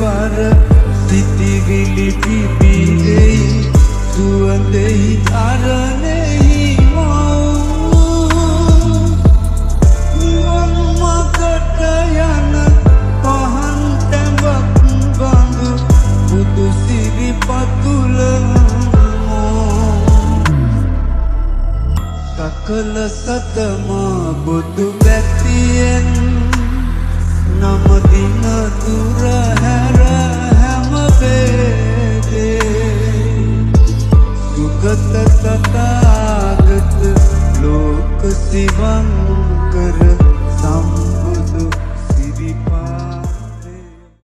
පාර සිතිවිලි පිපිදෙයි සුවඳෙහි තරණෙහි නිවන් මගට යන පහන් තැඹක් බඳු බුදු සිරිපතුල සකල සතමා බුදු බැතියෙන් නම දින දුර හැර හැම බේදේ සුගත තථාගත ලෝක සිවංකර